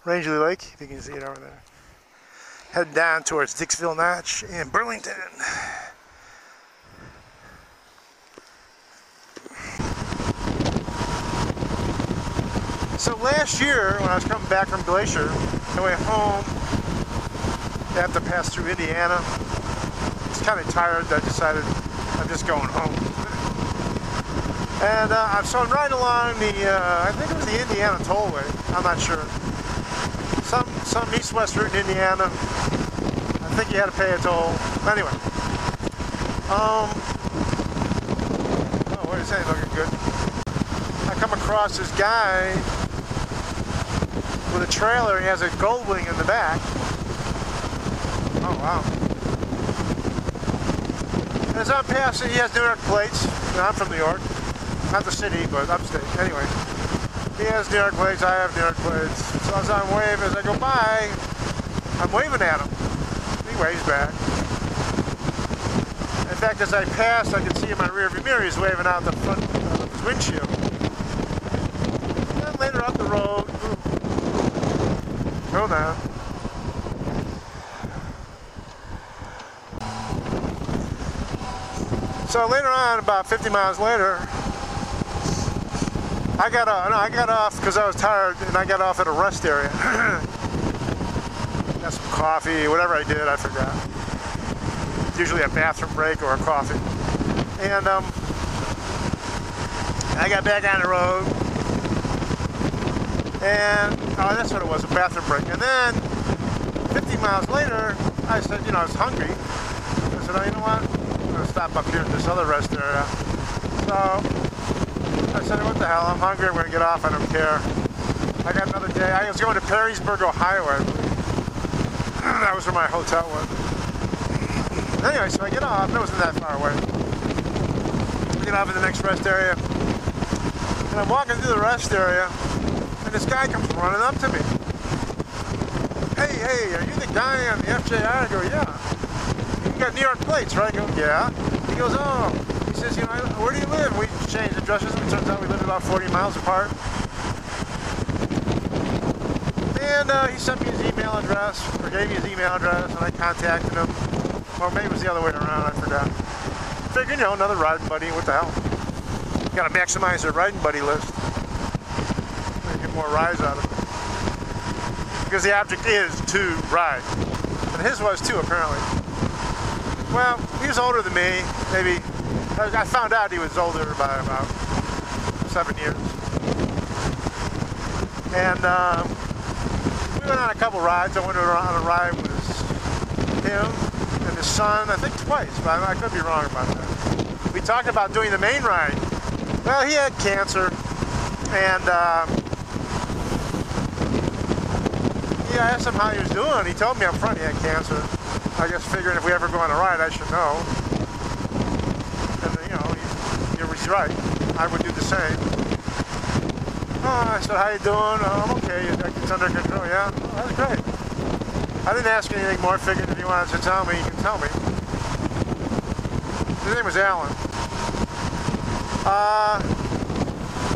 Rangeley Lake, if you can see it over there. Head down towards Dixville Notch in Burlington. So last year, when I was coming back from Glacier, I went home. I have to pass through Indiana. I was kind of tired. I decided I'm just going home. And so I'm riding along the, I think it was the Indiana Tollway. I'm not sure. Some east-west route in Indiana. I think you had to pay a toll. Anyway. Oh, what is that? Looking good. I come across this guy with a trailer. He has a Goldwing in the back. Oh, wow. And as I'm passing, he has New York plates. I'm from New York. Not the city, but upstate. Anyway. He has New York plates, I have New York plates. So as I'm waving, as I go by, I'm waving at him. He waves back. In fact, as I pass, I can see in my rearview mirror, he's waving out the front of his windshield. And then later up the road, go down. So later on, about 50 miles later, I got off because I was tired, and I got off at a rest area. Got some coffee, whatever I did, I forgot. Usually a bathroom break or a coffee. And I got back on the road, and that's what it was, a bathroom break. And then 50 miles later, I said, I was hungry. I said, oh, you know what? I'm gonna stop up here at this other rest area. So I said, what the hell, I'm hungry, I'm going to get off, I don't care. I got another day. I was going to Perrysburg, Ohio, I believe. That was where my hotel was. Anyway, so I get off, it wasn't that far away. I get off at the next rest area, and I'm walking through the rest area, and this guy comes running up to me. Hey, are you the guy on the FJR? I go, yeah. You got New York plates, right? I go, yeah. He goes, oh. He says, where do you live? We changed addresses. It turns out we live about 40 miles apart. And he sent me his email address, or gave me his email address, and I contacted him. Or maybe it was the other way around, I forgot. Figured, another riding buddy, what the hell. You gotta maximize their riding buddy list. Get more rides out of it. Because the object is to ride. And his was too, apparently. Well, he was older than me, maybe. I found out he was older by about 7 years. And we went on a couple rides. I went on a ride with him and his son, I think twice, but I could be wrong about that. We talked about doing the Maine ride. Well, he had cancer, and I asked him how he was doing. He told me up front he had cancer. I guess figuring if we ever go on a ride, I should know. And he's right. I would do the same. Oh, I said, how you doing? Oh, I'm okay. It's under control. Yeah, oh, that's great. I didn't ask anything more. Figured if you wanted to tell me, you can tell me. His name was Alan.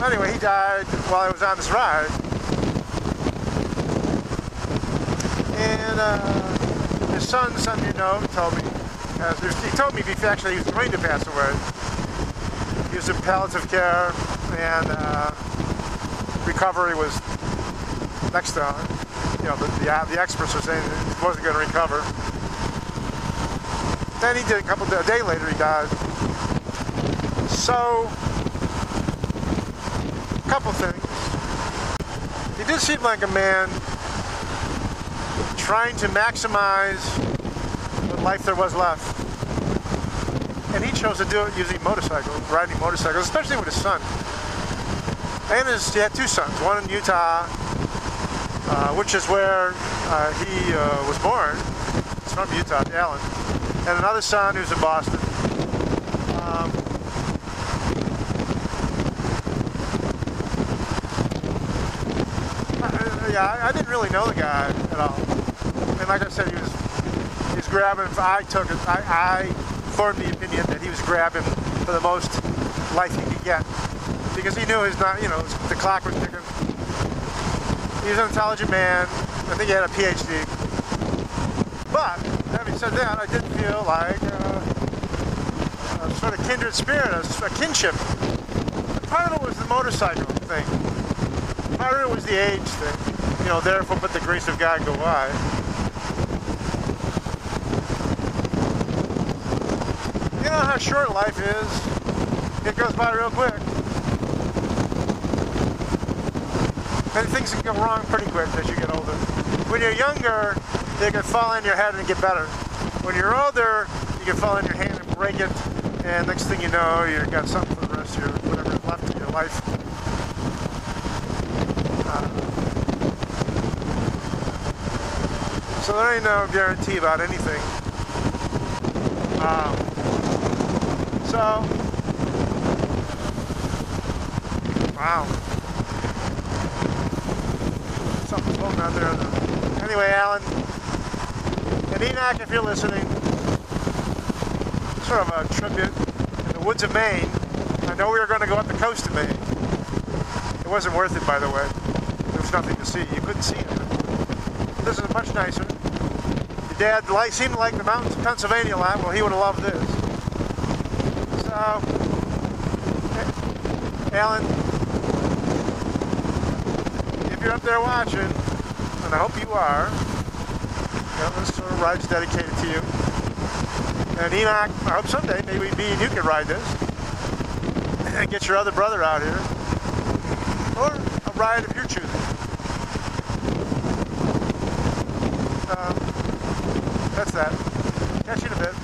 Anyway, he died while I was on this ride. And his son sent me a note, told me. He told me he was going to pass away. He was in palliative care, and recovery was next to him. The experts were saying he wasn't going to recover. Then he did a day later he died. So, a couple things. He did seem like a man trying to maximize the life there was left. And he chose to do it using motorcycles, riding motorcycles, especially with his son. And he had two sons, one in Utah, which is where he was born. He's from Utah, Alan. And another son who's in Boston. I didn't really know the guy at all. And like I said, he was grabbing. I formed the opinion that he was grabbing for the most life he could get, because he knew the clock was ticking. He was an intelligent man. I think he had a PhD. But, having said that, I did feel like a sort of kindred spirit, a kinship. And part of it was the motorcycle thing. Part of it was the age thing. You know, therefore, but the grace of God go by. You know how short life is? It goes by real quick. And things can go wrong pretty quick as you get older. When you're younger, they can fall in your head and get better. When you're older, you can fall in your hand and break it, and next thing you know, you've got something for the rest of your, whatever's left of your life. So there ain't no guarantee about anything. Wow. Something's floating out there. Anyway, Alan, and Enoch, if you're listening, sort of a tribute in the woods of Maine. I know we were going to go up the coast of Maine. It wasn't worth it, by the way. There was nothing to see. You couldn't see it. This is much nicer. Your dad seemed to like the mountains of Pennsylvania a lot. Well, he would have loved this. So, Alan, if you're up there watching, and I hope you are, this sort of ride's dedicated to you. And Enoch, I hope someday maybe me and you can ride this. And get your other brother out here. Or a ride of your choosing. That's that. Catch you in a bit.